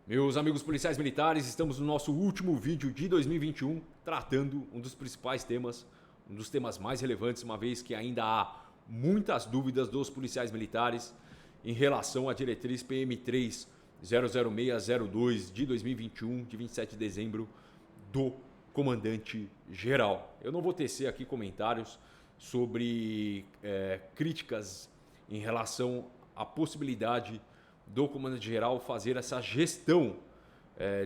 Meus amigos policiais militares, estamos no nosso último vídeo de 2021, tratando um dos principais temas, um dos temas mais relevantes, uma vez que ainda há muitas dúvidas dos policiais militares em relação à diretriz PM3 00602 de 2021, de 27 de dezembro, do comandante-geral. Eu não vou tecer aqui comentários sobre críticas em relação à possibilidade do comandante-geral fazer essa gestão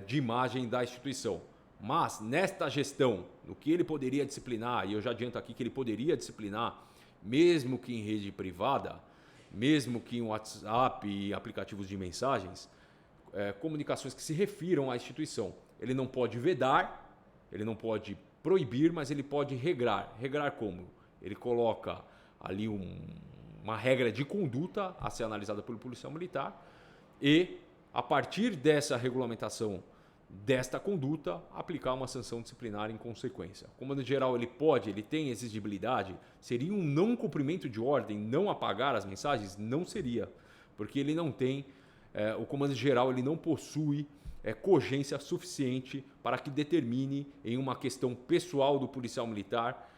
de imagem da instituição. Mas nesta gestão, no que ele poderia disciplinar, e eu já adianto aqui que ele poderia disciplinar, mesmo que em rede privada, mesmo que em WhatsApp e aplicativos de mensagens, comunicações que se refiram à instituição. Ele não pode vedar, ele não pode proibir, mas ele pode regrar. Regrar como? Ele coloca ali uma regra de conduta a ser analisada pelo policial militar e, a partir dessa regulamentação desta conduta, aplicar uma sanção disciplinar em consequência. O comandante-geral ele tem exigibilidade? Seria um não cumprimento de ordem, não apagar as mensagens? Não seria, porque ele não tem, o comandante-geral ele não possui cogência suficiente para que determine em uma questão pessoal do policial militar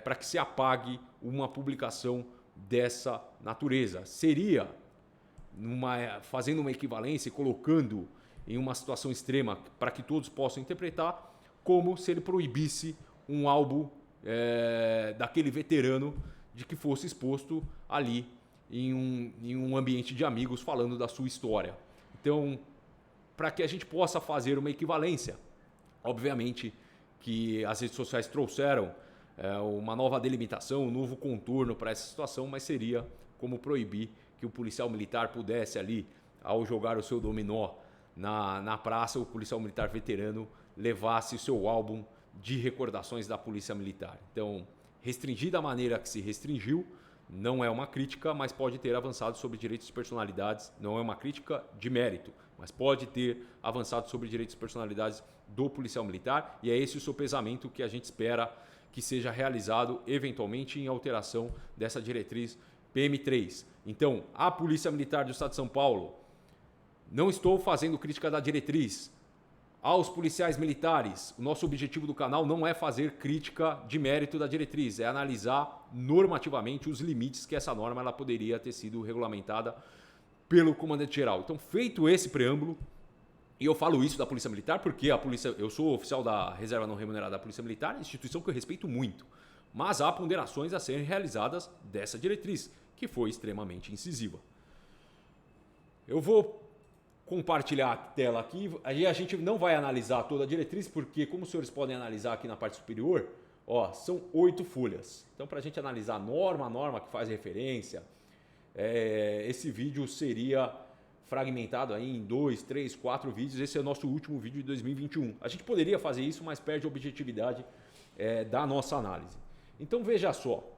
para que se apague uma publicação dessa natureza. Seria fazendo uma equivalência e colocando em uma situação extrema para que todos possam interpretar, como se ele proibisse um álbum daquele veterano de que fosse exposto ali em um ambiente de amigos falando da sua história. Então, para que a gente possa fazer uma equivalência, obviamente que as redes sociais trouxeram uma nova delimitação, um novo contorno para essa situação, mas seria como proibir que o policial militar pudesse ali, ao jogar o seu dominó na praça, o policial militar veterano levasse o seu álbum de recordações da polícia militar. Então, restringir da maneira que se restringiu, não é uma crítica, mas pode ter avançado sobre direitos de personalidades, não é uma crítica de mérito, mas pode ter avançado sobre direitos de personalidades do policial militar, e é esse o sopesamento que a gente espera que seja realizado eventualmente em alteração dessa diretriz PM3. Então, a Polícia Militar do Estado de São Paulo, não estou fazendo crítica da diretriz. Aos policiais militares, o nosso objetivo do canal não é fazer crítica de mérito da diretriz, é analisar normativamente os limites que essa norma ela poderia ter sido regulamentada pelo comandante-geral. Então, feito esse preâmbulo, e eu falo isso da Polícia Militar porque eu sou oficial da Reserva Não Remunerada da Polícia Militar, instituição que eu respeito muito, mas há ponderações a serem realizadas dessa diretriz, que foi extremamente incisiva. Eu vou compartilhar a tela aqui, aí a gente não vai analisar toda a diretriz, porque como os senhores podem analisar aqui na parte superior, são 8 folhas. Então, para a gente analisar a norma que faz referência, esse vídeo seria fragmentado aí em 2, 3, 4 vídeos. Esse é o nosso último vídeo de 2021. A gente poderia fazer isso, mas perde a objetividade da nossa análise. Então, veja só.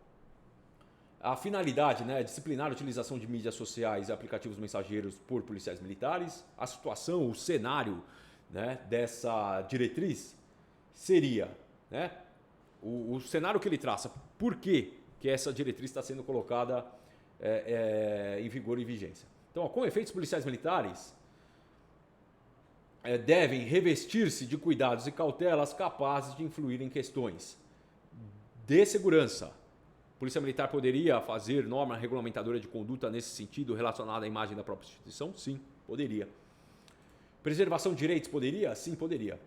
A finalidade, disciplinar a utilização de mídias sociais e aplicativos mensageiros por policiais militares. A situação, o cenário dessa diretriz seria o cenário que ele traça. Por que essa diretriz está sendo colocada em vigor e vigência? Então, com efeitos, policiais militares devem revestir-se de cuidados e cautelas capazes de influir em questões de segurança. A Polícia Militar poderia fazer norma regulamentadora de conduta nesse sentido relacionada à imagem da própria instituição? Sim, poderia. Preservação de direitos? Poderia? Sim, poderia.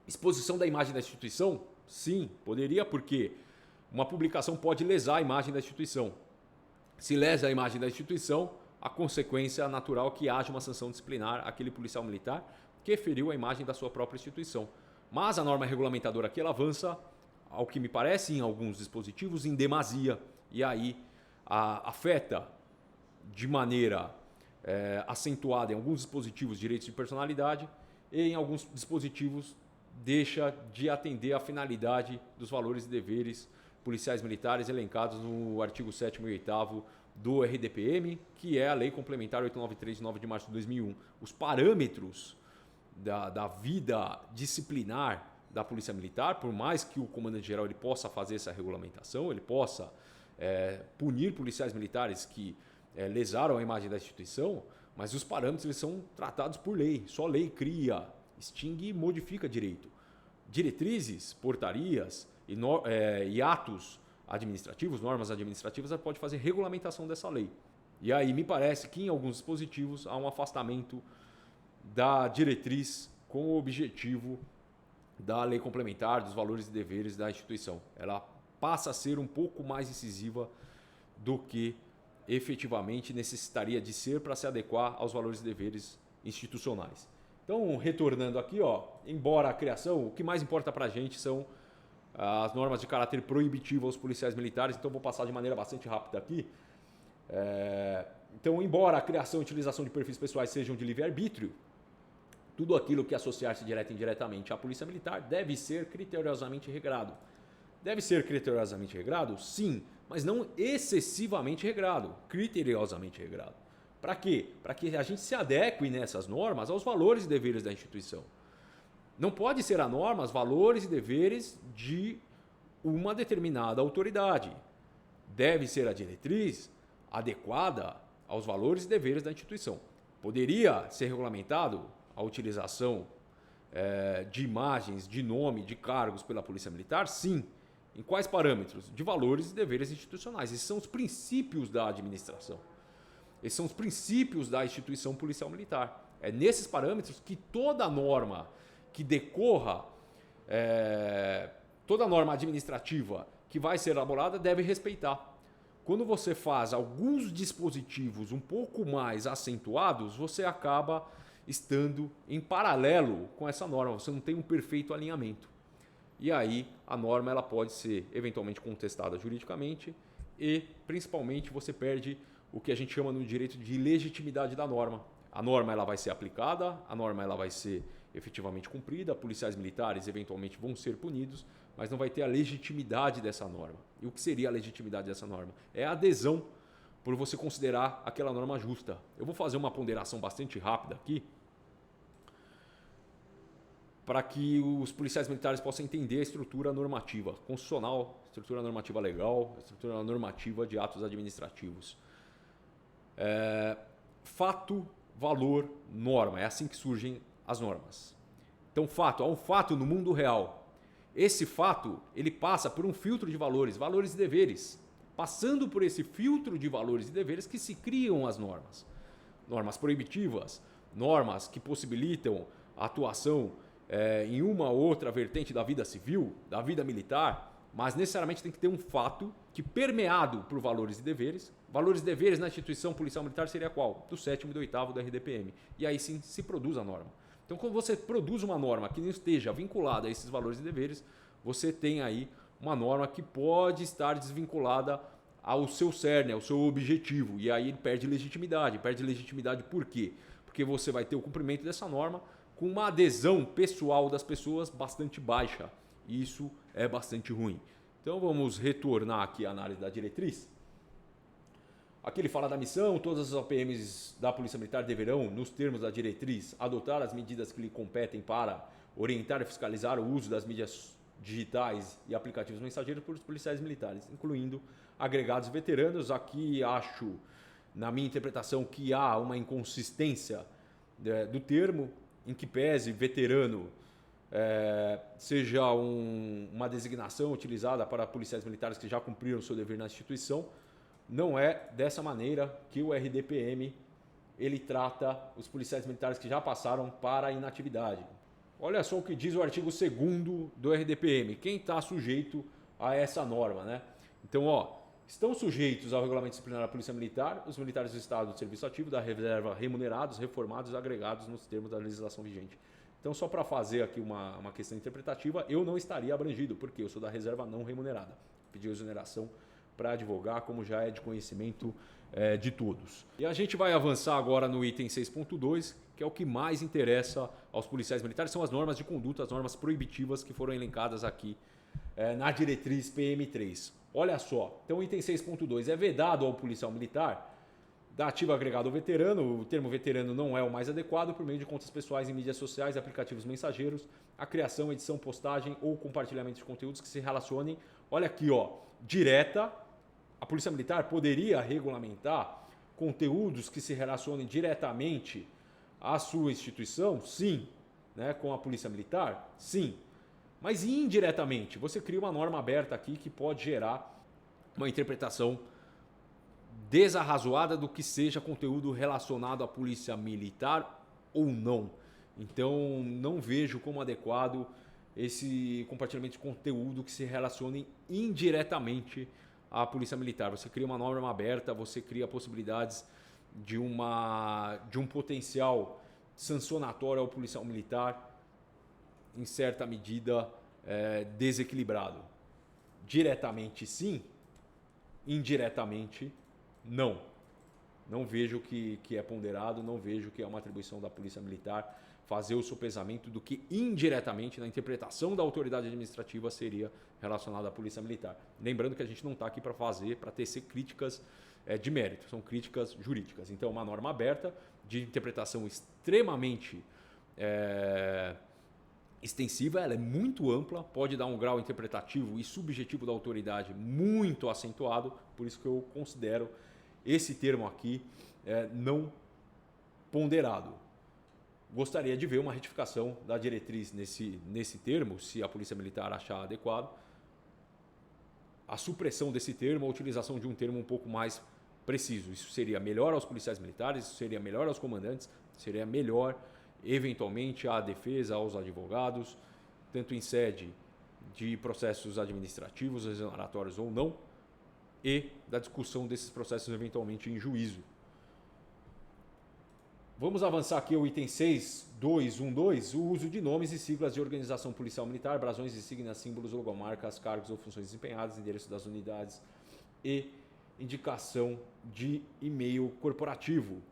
Exposição da imagem da instituição? Sim, poderia, porque uma publicação pode lesar a imagem da instituição. Se lesa a imagem da instituição, a consequência natural é que haja uma sanção disciplinar àquele policial militar que feriu a imagem da sua própria instituição. Mas a norma regulamentadora aqui ela avança, ao que me parece, em alguns dispositivos, em demasia. E aí afeta de maneira acentuada em alguns dispositivos direitos de personalidade e em alguns dispositivos deixa de atender à finalidade dos valores e deveres policiais militares elencados no artigo 7º e 8º do RDPM, que é a Lei Complementar 893 de 9 de março de 2001. Os parâmetros da vida disciplinar da Polícia Militar, por mais que o comandante-geral ele possa fazer essa regulamentação, ele possa punir policiais militares que lesaram a imagem da instituição, Mas os parâmetros eles são tratados por lei. Só lei cria, extingue e modifica direito. Diretrizes, portarias e atos administrativos, normas administrativas, ela pode fazer regulamentação dessa lei. E aí me parece que em alguns dispositivos há um afastamento da diretriz com o objetivo da lei complementar, dos valores e deveres da instituição. Ela passa a ser um pouco mais incisiva do que efetivamente necessitaria de ser para se adequar aos valores e deveres institucionais. Então, retornando aqui, embora a criação, o que mais importa para a gente são as normas de caráter proibitivo aos policiais militares, então vou passar de maneira bastante rápida aqui. Então, embora a criação e utilização de perfis pessoais sejam de livre-arbítrio, tudo aquilo que associar-se direta e indiretamente à polícia militar deve ser criteriosamente regrado. Deve ser criteriosamente regrado? Sim, mas não excessivamente regrado, criteriosamente regrado. Para quê? Para que a gente se adeque nessas normas aos valores e deveres da instituição. Não pode ser a norma os valores e deveres de uma determinada autoridade. Deve ser a diretriz adequada aos valores e deveres da instituição. Poderia ser regulamentado a utilização de imagens, de nome, de cargos pela Polícia Militar? Sim. Em quais parâmetros? De valores e deveres institucionais. Esses são os princípios da administração. Esses são os princípios da instituição policial militar. É nesses parâmetros que toda norma que decorra, toda norma administrativa que vai ser elaborada deve respeitar. Quando você faz alguns dispositivos um pouco mais acentuados, você acaba estando em paralelo com essa norma. Você não tem um perfeito alinhamento. E aí a norma ela pode ser eventualmente contestada juridicamente e principalmente você perde o que a gente chama no direito de legitimidade da norma. A norma ela vai ser aplicada, a norma ela vai ser efetivamente cumprida, policiais militares eventualmente vão ser punidos, mas não vai ter a legitimidade dessa norma. E o que seria a legitimidade dessa norma? É a adesão por você considerar aquela norma justa. Eu vou fazer uma ponderação bastante rápida aqui, para que os policiais militares possam entender a estrutura normativa constitucional, estrutura normativa legal, estrutura normativa de atos administrativos. Fato, valor, norma. É assim que surgem as normas. Então, há um fato no mundo real. Esse fato ele passa por um filtro de valores, valores e deveres. Passando por esse filtro de valores e deveres que se criam as normas. Normas proibitivas, normas que possibilitam a atuação em uma ou outra vertente da vida civil, da vida militar, mas necessariamente tem que ter um fato que permeado por valores e deveres. Valores e deveres na instituição policial militar seria qual? Do 7º e do 8º do RDPM. E aí sim se produz a norma. Então quando você produz uma norma que não esteja vinculada a esses valores e deveres, você tem aí uma norma que pode estar desvinculada ao seu cerne, ao seu objetivo. E aí ele perde legitimidade. Perde legitimidade por quê? Porque você vai ter o cumprimento dessa norma com uma adesão pessoal das pessoas bastante baixa. E isso é bastante ruim. Então vamos retornar aqui à análise da diretriz. Aqui ele fala da missão, todas as OPMs da Polícia Militar deverão, nos termos da diretriz, adotar as medidas que lhe competem para orientar e fiscalizar o uso das mídias digitais e aplicativos mensageiros por policiais militares, incluindo agregados veteranos. Aqui acho, na minha interpretação, que há uma inconsistência do termo, em que pese veterano seja uma designação utilizada para policiais militares que já cumpriram o seu dever na instituição. Não é dessa maneira que o RDPM ele trata os policiais militares que já passaram para a inatividade. Olha só o que diz o artigo 2º do RDPM. Quem está sujeito a essa norma, né? Então, estão sujeitos ao regulamento disciplinar da Polícia Militar os militares do Estado de Serviço Ativo, da reserva, remunerados, reformados, agregados nos termos da legislação vigente. Então, só para fazer aqui uma questão interpretativa, eu não estaria abrangido, porque eu sou da reserva não remunerada. Pedi exoneração para advogar, como já é de conhecimento de todos. E a gente vai avançar agora no item 6.2, que é o que mais interessa aos policiais militares, são as normas de conduta, as normas proibitivas que foram elencadas aqui na diretriz PM3. Olha só, então o item 6.2 é vedado ao policial militar da ativa agregado ao veterano. O termo veterano não é o mais adequado, por meio de contas pessoais em mídias sociais e aplicativos mensageiros, a criação, edição, postagem ou compartilhamento de conteúdos que se relacionem, olha aqui, direta. A Polícia Militar poderia regulamentar conteúdos que se relacionem diretamente à sua instituição? Sim. Né? Com a Polícia Militar? Sim. Mas indiretamente, você cria uma norma aberta aqui que pode gerar uma interpretação desarrazoada do que seja conteúdo relacionado à Polícia Militar ou não. Então, não vejo como adequado esse compartilhamento de conteúdo que se relacione indiretamente à Polícia Militar. Você cria uma norma aberta, você cria possibilidades de um potencial sancionatório ao policial militar, em certa medida, desequilibrado. Diretamente sim, indiretamente não. Não vejo que é ponderado, não vejo que é uma atribuição da Polícia Militar fazer o sopesamento do que indiretamente, na interpretação da autoridade administrativa, seria relacionado à Polícia Militar. Lembrando que a gente não está aqui para tecer críticas de mérito, são críticas jurídicas. Então, uma norma aberta, de interpretação extremamente extensiva, ela é muito ampla, pode dar um grau interpretativo e subjetivo da autoridade muito acentuado, por isso que eu considero esse termo aqui não ponderado. Gostaria de ver uma retificação da diretriz nesse termo, se a Polícia Militar achar adequado, a supressão desse termo, a utilização de um termo um pouco mais preciso. Isso seria melhor aos policiais militares, isso seria melhor aos comandantes, seria melhor, eventualmente, à defesa, aos advogados, tanto em sede de processos administrativos, exoneratórios ou não, e da discussão desses processos eventualmente em juízo. Vamos avançar aqui ao item 6.2.1.2, o uso de nomes e siglas de organização policial militar, brasões, insígnias, símbolos, logomarcas, cargos ou funções desempenhadas, endereço das unidades e indicação de e-mail corporativo.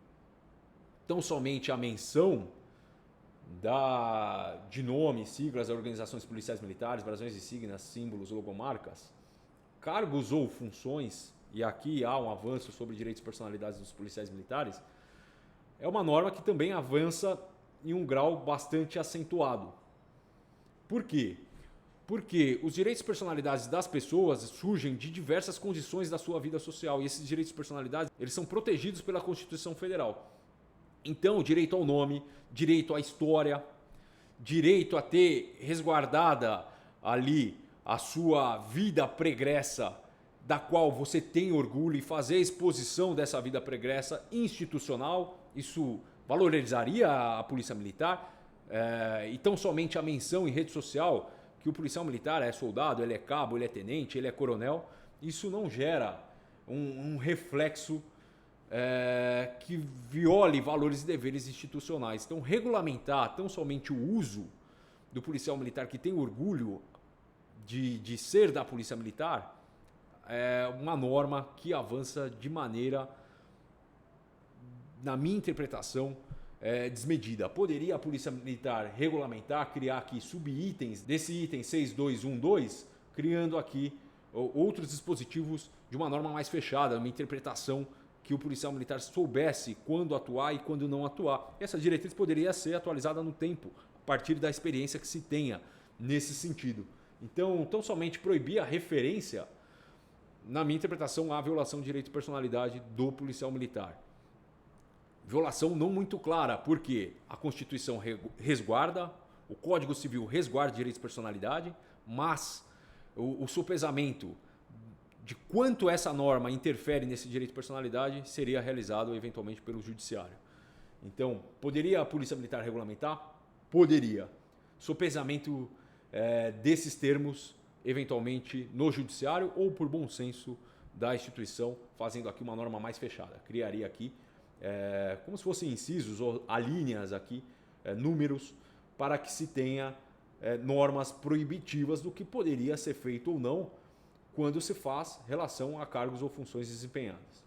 Então, somente a menção de nome, siglas de organizações policiais militares, brasões, insígnias, símbolos, logomarcas, cargos ou funções, e aqui há um avanço sobre direitos e personalidades dos policiais militares, é uma norma que também avança em um grau bastante acentuado. Por quê? Porque os direitos e personalidades das pessoas surgem de diversas condições da sua vida social, e esses direitos e personalidades eles são protegidos pela Constituição Federal. Então, direito ao nome, direito à história, direito a ter resguardada ali a sua vida pregressa, da qual você tem orgulho, e fazer a exposição dessa vida pregressa institucional, isso valorizaria a Polícia Militar. Então, somente a menção em rede social que o policial militar é soldado, ele é cabo, ele é tenente, ele é coronel, isso não gera um reflexo que viole valores e deveres institucionais. Então, regulamentar tão somente o uso do policial militar que tem orgulho de ser da Polícia Militar é uma norma que avança de maneira, na minha interpretação, desmedida. Poderia a Polícia Militar regulamentar, criar aqui subitens desse item 6.2.1.2, criando aqui outros dispositivos de uma norma mais fechada, uma interpretação que o policial militar soubesse quando atuar e quando não atuar. Essa diretriz poderia ser atualizada no tempo, a partir da experiência que se tenha nesse sentido. Então, tão somente proibir a referência, na minha interpretação, à violação de direito e personalidade do policial militar. Violação não muito clara, porque a Constituição resguarda, o Código Civil resguarda direitos e personalidade, mas o sopesamento de quanto essa norma interfere nesse direito e personalidade seria realizado eventualmente pelo Judiciário. Então, poderia a Polícia Militar regulamentar? Poderia. Sopesamento desses termos, eventualmente no Judiciário ou por bom senso da instituição, fazendo aqui uma norma mais fechada. Criaria aqui como se fossem incisos ou alíneas aqui, números, para que se tenha normas proibitivas do que poderia ser feito ou não quando se faz relação a cargos ou funções desempenhadas.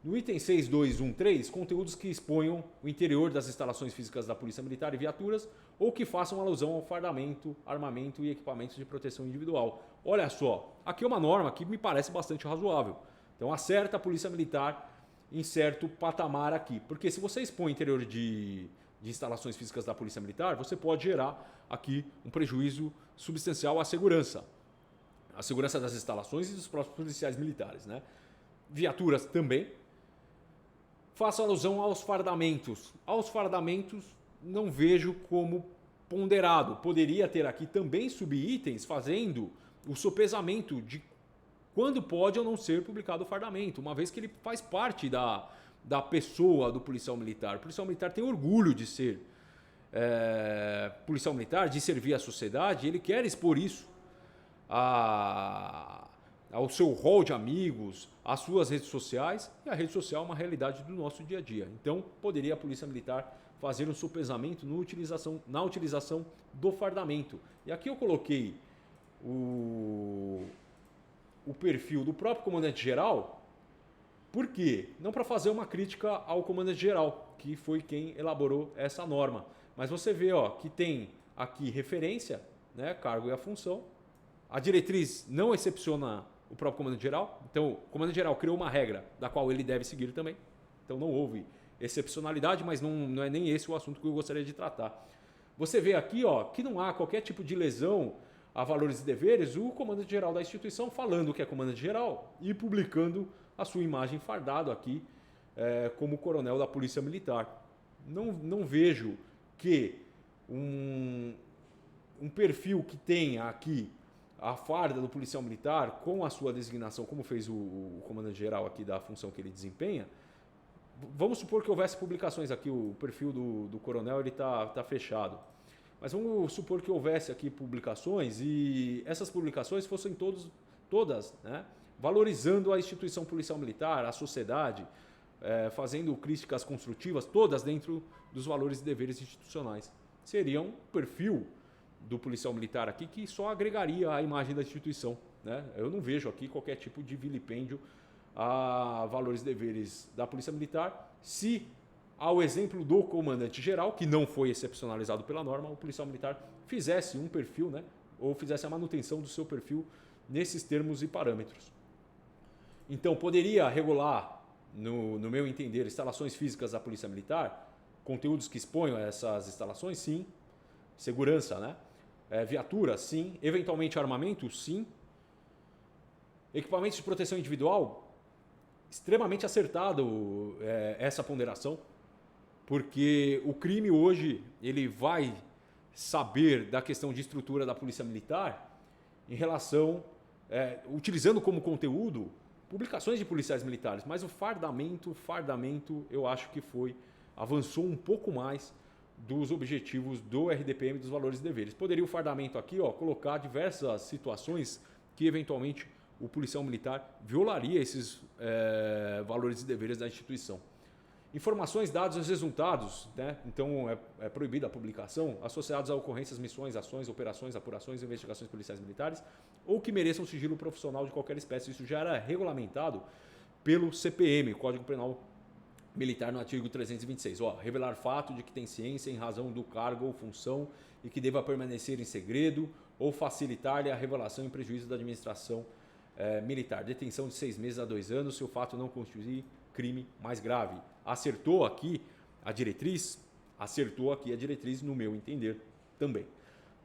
No item 6.2.1.3, conteúdos que exponham o interior das instalações físicas da Polícia Militar e viaturas ou que façam alusão ao fardamento, armamento e equipamentos de proteção individual. Olha só, aqui é uma norma que me parece bastante razoável. Então acerta a Polícia Militar em certo patamar aqui. Porque se você expõe o interior de instalações físicas da Polícia Militar, você pode gerar aqui um prejuízo substancial à segurança. A segurança das instalações e dos próprios policiais militares, né? Viaturas também. Faço alusão aos fardamentos. Aos fardamentos não vejo como ponderado. Poderia ter aqui também subitens fazendo o sopesamento de quando pode ou não ser publicado o fardamento, uma vez que ele faz parte da pessoa do policial militar. O policial militar tem orgulho de ser policial militar, de servir à sociedade, ele quer expor isso ao seu rol de amigos, às suas redes sociais, e a rede social é uma realidade do nosso dia a dia. Então, poderia a Polícia Militar fazer um sopesamento na utilização do fardamento. E aqui eu coloquei o perfil do próprio comandante-geral. Por quê? Não para fazer uma crítica ao comandante-geral, que foi quem elaborou essa norma. Mas você vê que tem aqui referência, né, cargo e a função. A diretriz não excepciona o próprio comandante-geral. Então, o comandante-geral criou uma regra da qual ele deve seguir também. Então, não houve excepcionalidade, mas não é nem esse o assunto que eu gostaria de tratar. Você vê aqui que não há qualquer tipo de lesão a valores e deveres, o comandante-geral da instituição falando que é comandante-geral e publicando a sua imagem fardado aqui como coronel da Polícia Militar. Não vejo que um perfil que tenha aqui a farda do policial militar com a sua designação, como fez o comandante-geral aqui da função que ele desempenha. Vamos supor que houvesse publicações aqui, o perfil do coronel ele tá fechado. Mas vamos supor que houvesse aqui publicações e essas publicações fossem todas, né, valorizando a instituição policial militar, a sociedade, fazendo críticas construtivas, todas dentro dos valores e deveres institucionais. Seria um perfil do policial militar aqui que só agregaria a imagem da instituição, né? Eu não vejo aqui qualquer tipo de vilipêndio a valores e deveres da Polícia Militar, se, ao exemplo do comandante-geral, que não foi excepcionalizado pela norma, o policial militar fizesse um perfil, né, ou fizesse a manutenção do seu perfil nesses termos e parâmetros. Então, poderia regular, no meu entender, instalações físicas da Polícia Militar, conteúdos que exponham essas instalações, sim. Segurança, né? Viatura, sim. Eventualmente armamento, sim. Equipamentos de proteção individual, extremamente acertado essa ponderação, porque o crime hoje ele vai saber da questão de estrutura da Polícia Militar em relação, utilizando como conteúdo publicações de policiais militares, mas o fardamento eu acho que avançou um pouco mais dos objetivos do RDPM, dos valores e deveres. Poderia o fardamento aqui colocar diversas situações que eventualmente o policial militar violaria esses valores e deveres da instituição. Informações, dados e resultados, né? Então é proibida a publicação, associados a ocorrências, missões, ações, operações, apurações, investigações policiais militares ou que mereçam sigilo profissional de qualquer espécie. Isso já era regulamentado pelo CPM, Código Penal Militar, no artigo 326. Revelar fato de que tem ciência em razão do cargo ou função e que deva permanecer em segredo ou facilitar-lhe a revelação em prejuízo da administração militar. Detenção de 6 meses a 2 anos se o fato não constituir crime mais grave. Acertou aqui a diretriz no meu entender também.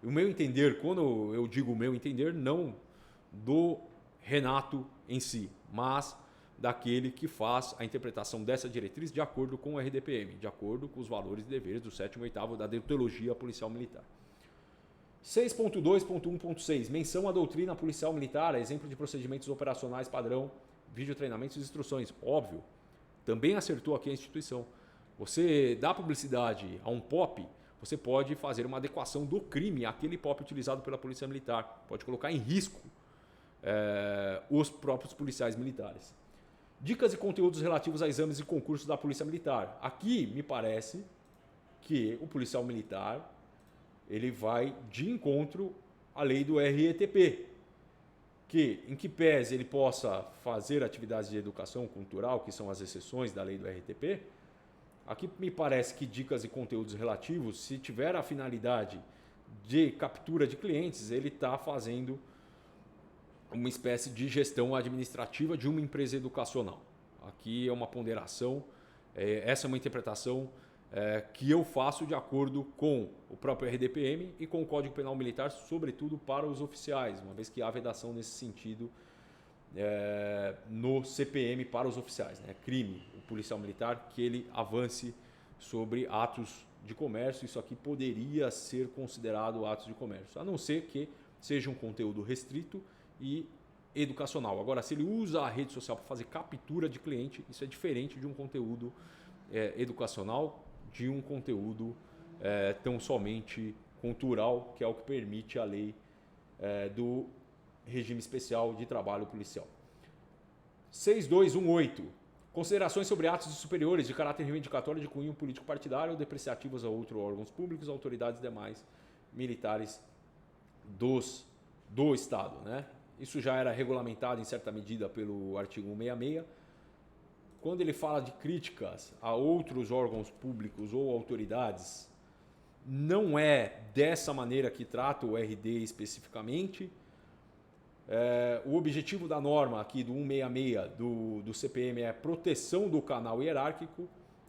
O meu entender, quando eu digo o meu entender, não do Renato em si, mas daquele que faz a interpretação dessa diretriz de acordo com o RDPM, de acordo com os valores e deveres do 7º e 8º da deontologia policial militar. 6.2.1.6. Menção à doutrina policial militar, exemplo de procedimentos operacionais padrão, vídeo treinamentos e instruções. Óbvio, também acertou aqui a instituição. Você dá publicidade a um POP, você pode fazer uma adequação do crime àquele POP utilizado pela Polícia Militar. Pode colocar em risco os próprios policiais militares. Dicas e conteúdos relativos a exames e concursos da Polícia Militar. Aqui me parece que o policial militar ele vai de encontro à lei do RETP, em que pese ele possa fazer atividades de educação cultural, que são as exceções da lei do RTP, aqui me parece que dicas e conteúdos relativos, se tiver a finalidade de captura de clientes, ele está fazendo uma espécie de gestão administrativa de uma empresa educacional. Aqui é uma ponderação, essa é uma interpretação que eu faço de acordo com o próprio RDPM e com o Código Penal Militar, sobretudo para os oficiais, uma vez que há vedação nesse sentido no CPM para os oficiais. Né? Crime, o policial militar, que ele avance sobre atos de comércio. Isso aqui poderia ser considerado atos de comércio, a não ser que seja um conteúdo restrito e educacional. Agora, se ele usa a rede social para fazer captura de cliente, isso é diferente de um conteúdo educacional, de um conteúdo tão somente cultural, que é o que permite a lei do regime especial de trabalho policial. 6218. Considerações sobre atos superiores de caráter reivindicatório de cunho político partidário ou depreciativos a outros órgãos públicos, autoridades demais militares do Estado. Né? Isso já era regulamentado em certa medida pelo artigo 166. Quando ele fala de críticas a outros órgãos públicos ou autoridades, não é dessa maneira que trata o RD especificamente. O objetivo da norma aqui do 166 do CPM é proteção do canal hierárquico,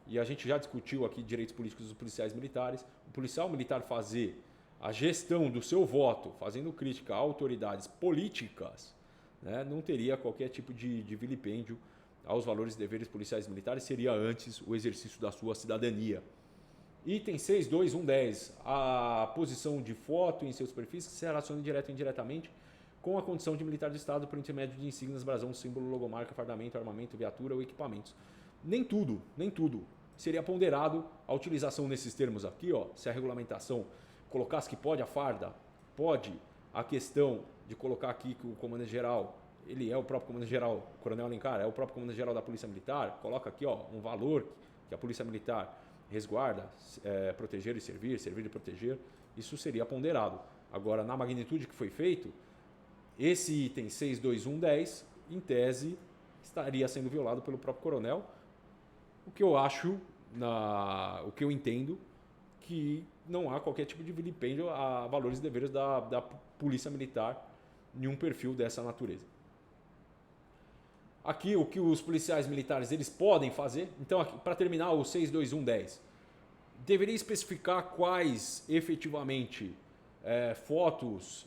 e a gente já discutiu aqui direitos políticos dos policiais militares. O policial militar fazer a gestão do seu voto, fazendo crítica a autoridades políticas, né, não teria qualquer tipo de vilipêndio aos valores e deveres policiais militares, seria antes o exercício da sua cidadania. Item 6.2.1.10, a posição de foto em seus perfis que se relaciona direto ou indiretamente com a condição de militar do Estado por intermédio de insígnias, brasão, símbolo, logomarca, fardamento, armamento, viatura ou equipamentos. Nem tudo seria ponderado a utilização nesses termos aqui, ó, se a regulamentação colocasse que pode a farda, pode a questão de colocar aqui que o comandante-geral, ele é o próprio comandante-geral, o coronel Alencar, é o próprio comandante-geral da Polícia Militar, coloca aqui ó, um valor que a Polícia Militar resguarda, proteger e servir e proteger, isso seria ponderado. Agora, na magnitude que foi feito, esse item 6.2.1.10, em tese, estaria sendo violado pelo próprio coronel, o que eu acho, o que eu entendo, que não há qualquer tipo de vilipêndio a valores e deveres da Polícia Militar em um perfil dessa natureza. Aqui, o que os policiais militares eles podem fazer, então, para terminar o 6.2.1.10, deveria especificar quais efetivamente fotos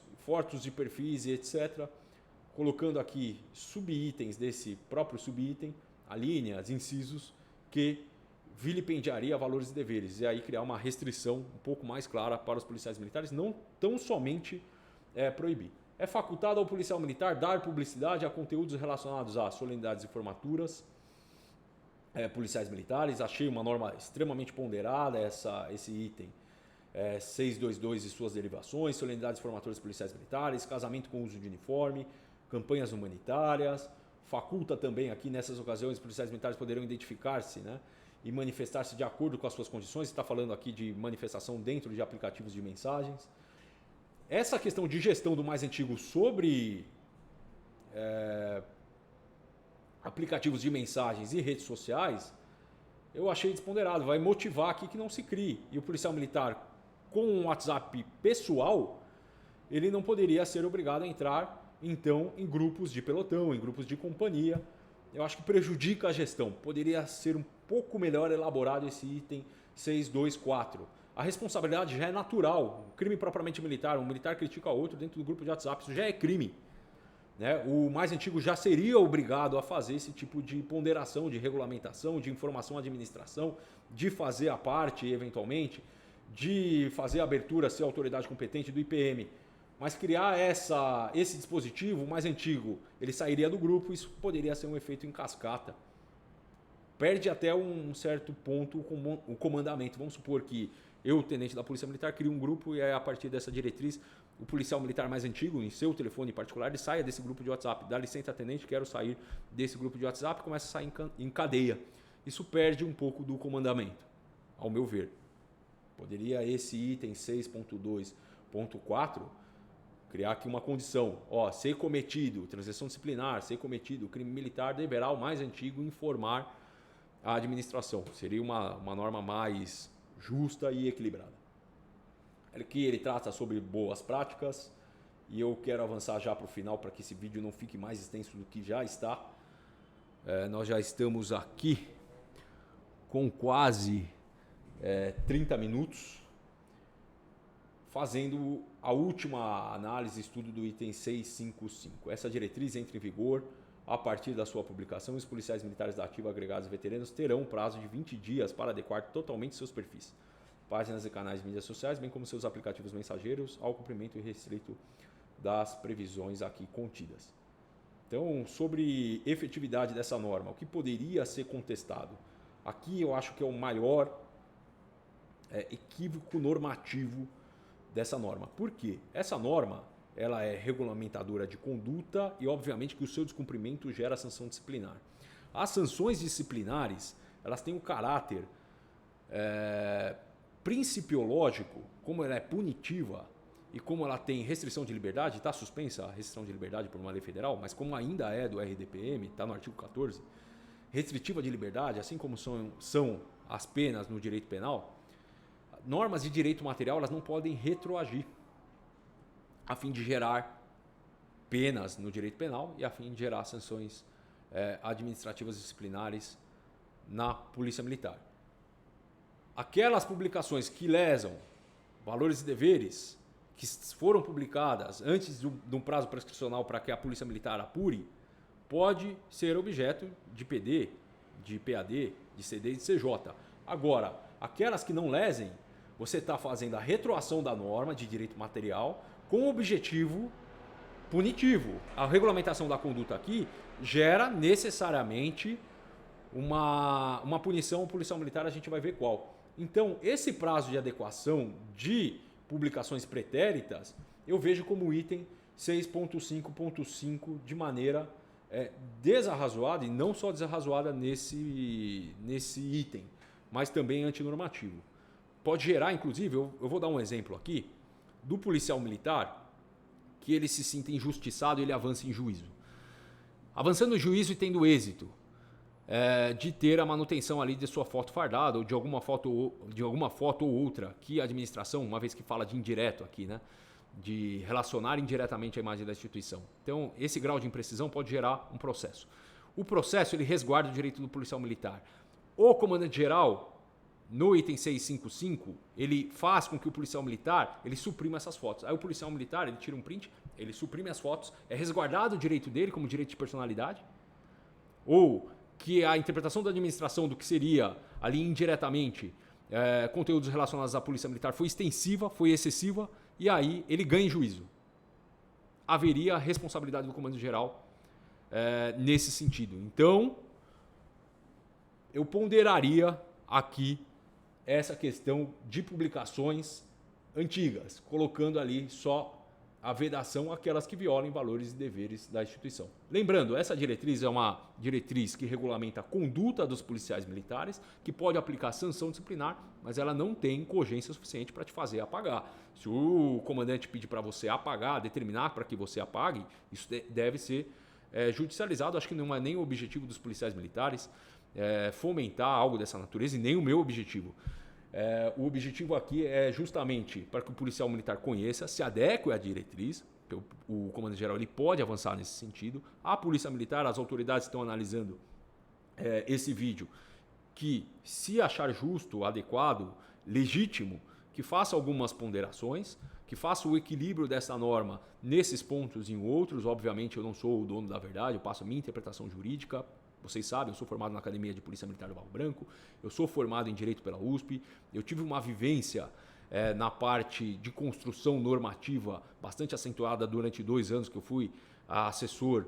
de perfis e etc., colocando aqui subitens desse próprio subitem, alíneas, incisos, que vilipendiaria valores e deveres, e aí criar uma restrição um pouco mais clara para os policiais militares, não tão somente proibir. É facultado ao policial militar dar publicidade a conteúdos relacionados a solenidades e formaturas policiais militares. Achei uma norma extremamente ponderada esse item 622 e suas derivações, solenidades e formaturas policiais militares, casamento com uso de uniforme, campanhas humanitárias. Faculta também aqui nessas ocasiões os policiais militares poderão identificar-se, né, e manifestar-se de acordo com as suas condições. Está falando aqui de manifestação dentro de aplicativos de mensagens. Essa questão de gestão do mais antigo sobre aplicativos de mensagens e redes sociais, eu achei desponderado. Vai motivar aqui que não se crie. E o policial militar com um WhatsApp pessoal, ele não poderia ser obrigado a entrar, então, em grupos de pelotão, em grupos de companhia. Eu acho que prejudica a gestão. Poderia ser um pouco melhor elaborado esse item 624. A responsabilidade já é natural. Um crime propriamente militar, um militar critica outro dentro do grupo de WhatsApp, isso já é crime. Né? O mais antigo já seria obrigado a fazer esse tipo de ponderação, de regulamentação, de informação à administração, de fazer a parte, eventualmente, de fazer a abertura, ser a autoridade competente do IPM. Mas criar esse dispositivo mais antigo, ele sairia do grupo, isso poderia ser um efeito em cascata. Perde até um certo ponto o comandamento. Vamos supor que eu, tenente da Polícia Militar, crio um grupo e a partir dessa diretriz, o policial militar mais antigo, em seu telefone particular, ele saia desse grupo de WhatsApp. Dá licença, tenente, quero sair desse grupo de WhatsApp, começa a sair em cadeia. Isso perde um pouco do comandamento, ao meu ver. Poderia esse item 6.2.4 criar aqui uma condição, ser cometido, transação disciplinar, ser cometido crime militar, deverá o mais antigo informar a administração. Seria uma norma mais justa e equilibrada. Aqui ele trata sobre boas práticas e eu quero avançar já para o final para que esse vídeo não fique mais extenso do que já está. Nós já estamos aqui com quase 30 minutos fazendo a última análise e estudo do item 655. Essa diretriz entra em vigor A partir da sua publicação, os policiais militares da ativa, agregados e veteranos terão um prazo de 20 dias para adequar totalmente seus perfis, páginas e canais de mídias sociais, bem como seus aplicativos mensageiros, ao cumprimento restrito das previsões aqui contidas. Então, sobre efetividade dessa norma, o que poderia ser contestado? Aqui eu acho que é o maior equívoco normativo dessa norma. Por quê? Essa norma ela é regulamentadora de conduta e, obviamente, que o seu descumprimento gera sanção disciplinar. As sanções disciplinares elas têm um caráter principiológico, como ela é punitiva e como ela tem restrição de liberdade, está suspensa a restrição de liberdade por uma lei federal, mas como ainda é do RDPM, está no artigo 14, restritiva de liberdade, assim como são as penas no direito penal, normas de direito material elas não podem retroagir a fim de gerar penas no direito penal e a fim de gerar sanções administrativas disciplinares na Polícia Militar. Aquelas publicações que lesam valores e deveres que foram publicadas antes de um prazo prescricional para que a Polícia Militar apure, pode ser objeto de PD, de PAD, de CD e de CJ. Agora, aquelas que não lesem, você está fazendo a retroação da norma de direito material com objetivo punitivo. A regulamentação da conduta aqui gera necessariamente uma punição ao policial militar, a gente vai ver qual. Então, esse prazo de adequação de publicações pretéritas, eu vejo como item 6.5.5 de maneira desarrazoada, e não só desarrazoada nesse item, mas também antinormativo. Pode gerar, inclusive, eu vou dar um exemplo aqui, do policial militar, que ele se sinta injustiçado e ele avança em juízo. Avançando em juízo e tendo êxito de ter a manutenção ali de sua foto fardada ou de alguma foto ou outra que a administração, uma vez que fala de indireto aqui, né, de relacionar indiretamente a imagem da instituição. Então, esse grau de imprecisão pode gerar um processo. O processo ele resguarda o direito do policial militar. O comandante-geral, no item 655, ele faz com que o policial militar ele suprima essas fotos. Aí o policial militar ele tira um print, ele suprime as fotos, é resguardado o direito dele como direito de personalidade, ou que a interpretação da administração do que seria ali indiretamente conteúdos relacionados à polícia militar foi extensiva, foi excessiva, e aí ele ganha em juízo. Haveria responsabilidade do comando-geral nesse sentido. Então, eu ponderaria aqui essa questão de publicações antigas, colocando ali só a vedação àquelas que violem valores e deveres da instituição. Lembrando, essa diretriz é uma diretriz que regulamenta a conduta dos policiais militares, que pode aplicar sanção disciplinar, mas ela não tem cogência suficiente para te fazer apagar. Se o comandante pedir para você apagar, determinar para que você apague, isso deve ser judicializado. Acho que não é nem o objetivo dos policiais militares fomentar algo dessa natureza e nem o meu objetivo. O objetivo aqui é justamente para que o policial militar conheça, se adeque à diretriz. O comandante-geral ele pode avançar nesse sentido. A polícia militar, as autoridades estão analisando esse vídeo, que se achar justo, adequado, legítimo, que faça algumas ponderações, que faça o equilíbrio dessa norma nesses pontos e em outros. Obviamente eu não sou o dono da verdade, eu passo a minha interpretação jurídica. Vocês sabem, eu sou formado na Academia de Polícia Militar do Barro Branco, eu sou formado em Direito pela USP, eu tive uma vivência na parte de construção normativa bastante acentuada durante 2 anos que eu fui assessor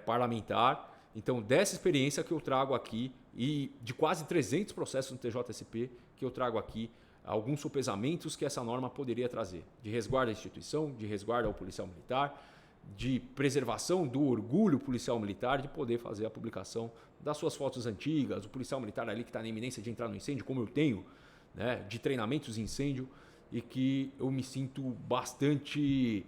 parlamentar. Então, dessa experiência que eu trago aqui, e de quase 300 processos no TJSP, que eu trago aqui alguns sopesamentos que essa norma poderia trazer, de resguardo à instituição, de resguardo ao policial militar, de preservação do orgulho policial militar de poder fazer a publicação das suas fotos antigas, o policial militar ali que está na iminência de entrar no incêndio, como eu tenho, né, de treinamentos em incêndio, e que eu me sinto bastante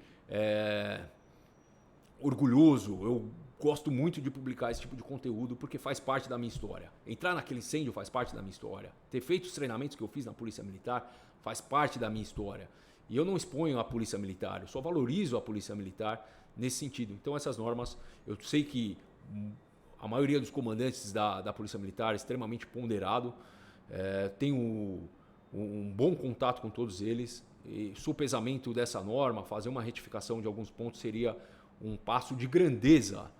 orgulhoso. Eu gosto muito de publicar esse tipo de conteúdo porque faz parte da minha história. Entrar naquele incêndio faz parte da minha história. Ter feito os treinamentos que eu fiz na Polícia Militar faz parte da minha história. E eu não exponho a Polícia Militar, eu só valorizo a Polícia Militar nesse sentido. Então essas normas, eu sei que a maioria dos comandantes da Polícia Militar é extremamente ponderado, tenho um bom contato com todos eles, e sopesamento dessa norma, fazer uma retificação de alguns pontos seria um passo de grandeza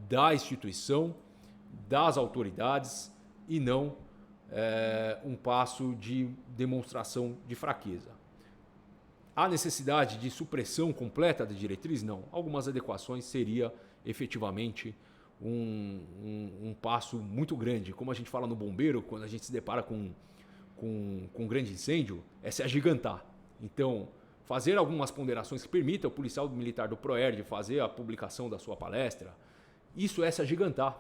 da instituição, das autoridades e não um passo de demonstração de fraqueza. Há necessidade de supressão completa da diretriz? Não. Algumas adequações seria efetivamente um passo muito grande. Como a gente fala no bombeiro, quando a gente se depara com um grande incêndio, é se agigantar. Então, fazer algumas ponderações que permitam o policial militar do PROERD fazer a publicação da sua palestra, isso é se agigantar.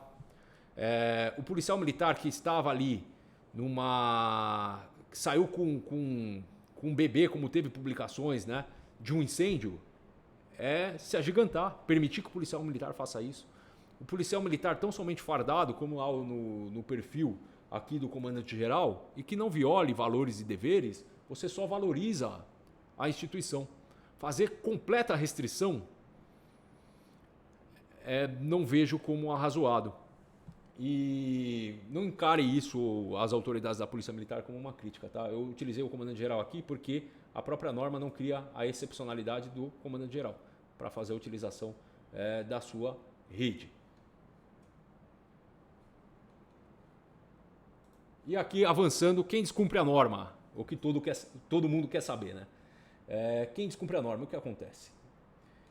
O policial militar que estava ali que saiu com um bebê, como teve publicações, né, de um incêndio, é se agigantar, permitir que o policial militar faça isso. O policial militar tão somente fardado, como há no perfil aqui do comandante-geral, e que não viole valores e deveres, você só valoriza a instituição. Fazer completa restrição, não vejo como arrazoado. E não encare isso, as autoridades da Polícia Militar, como uma crítica. Tá? Eu utilizei o comandante-geral aqui porque a própria norma não cria a excepcionalidade do comandante-geral para fazer a utilização da sua rede. E aqui, avançando, quem descumpre a norma? O que todo mundo quer saber, né? Quem descumpre a norma, o que acontece?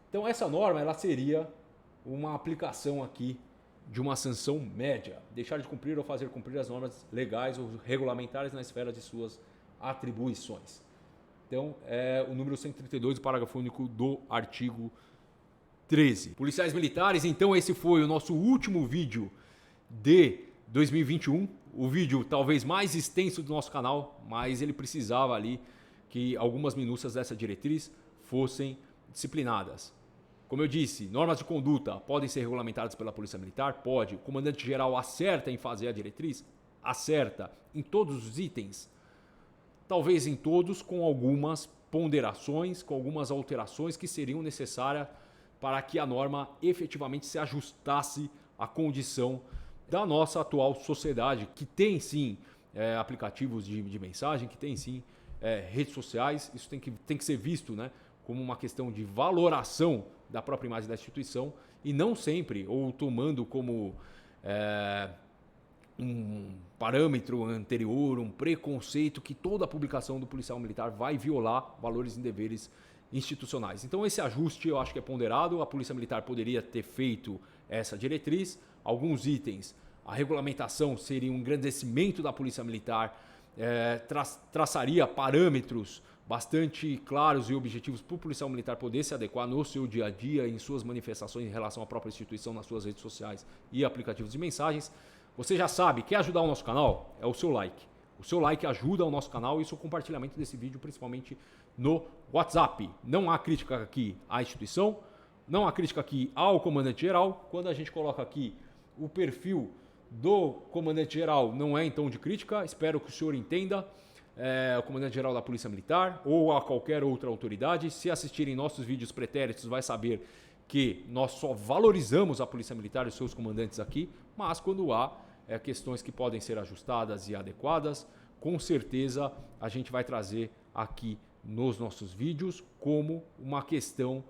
Então, essa norma ela seria uma aplicação aqui de uma sanção média, deixar de cumprir ou fazer cumprir as normas legais ou regulamentares na esfera de suas atribuições. Então, é o número 132 do parágrafo único do artigo 13. Policiais militares, então esse foi o nosso último vídeo de 2021. O vídeo talvez mais extenso do nosso canal, mas ele precisava ali que algumas minúcias dessa diretriz fossem disciplinadas. Como eu disse, normas de conduta podem ser regulamentadas pela Polícia Militar? Pode. O comandante-geral acerta em fazer a diretriz? Acerta. Em todos os itens? Talvez em todos, com algumas ponderações, com algumas alterações que seriam necessárias para que a norma efetivamente se ajustasse à condição da nossa atual sociedade, que tem sim aplicativos de mensagem, que tem sim redes sociais. Isso tem que ser visto, né, como uma questão de valoração da própria imagem da instituição e não sempre, ou tomando como um parâmetro anterior, um preconceito que toda a publicação do policial militar vai violar valores e deveres institucionais. Então esse ajuste eu acho que é ponderado, a Polícia Militar poderia ter feito essa diretriz, alguns itens, a regulamentação seria um engrandecimento da Polícia Militar, traçaria parâmetros bastante claros e objetivos para o policial militar poder se adequar no seu dia a dia, em suas manifestações em relação à própria instituição, nas suas redes sociais e aplicativos de mensagens. Você já sabe, quer ajudar o nosso canal? É o seu like. O seu like ajuda o nosso canal e o seu compartilhamento desse vídeo, principalmente no WhatsApp. Não há crítica aqui à instituição, não há crítica aqui ao comandante-geral. Quando a gente coloca aqui o perfil do comandante-geral, não é então de crítica, espero que o senhor entenda. O comandante-geral da Polícia Militar ou a qualquer outra autoridade. Se assistirem nossos vídeos pretéritos, vai saber que nós só valorizamos a Polícia Militar e os seus comandantes aqui, mas quando há questões que podem ser ajustadas e adequadas, com certeza a gente vai trazer aqui nos nossos vídeos como uma questão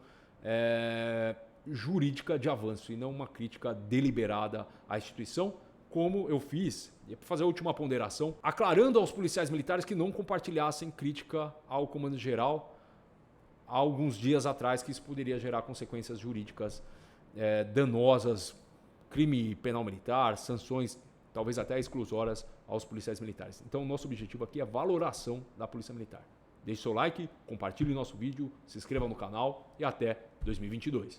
jurídica de avanço e não uma crítica deliberada à instituição, como eu fiz, para fazer a última ponderação, aclarando aos policiais militares que não compartilhassem crítica ao comando-geral há alguns dias atrás, que isso poderia gerar consequências jurídicas danosas, crime penal militar, sanções talvez até exclusórias aos policiais militares. Então, o nosso objetivo aqui é a valoração da Polícia Militar. Deixe seu like, compartilhe o nosso vídeo, se inscreva no canal e até 2022.